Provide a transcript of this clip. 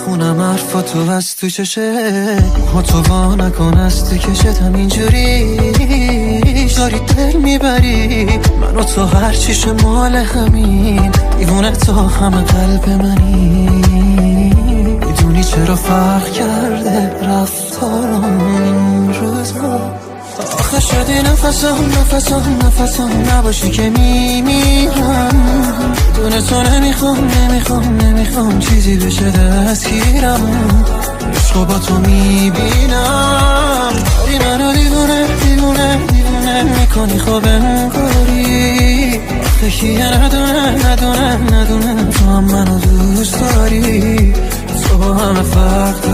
میخونم حرفاتو از تو چشه ها تو وا نکن از تو کشتم اینجوری داری دل میبری من و تو هرچیش مال همین دیوونه تا همه قلب منی میدونی چرا فرق کرده رفتارم این روزا آخه شدی نفسم نباشی که میمیرم دونه تو نمیخوام چیزی بشه دستگیرم عشقو با تو میبینم داری منو دیوونه میکنی خب انگاری آخه کیه ندونه تو هم منو دوست داری تو با همه فرق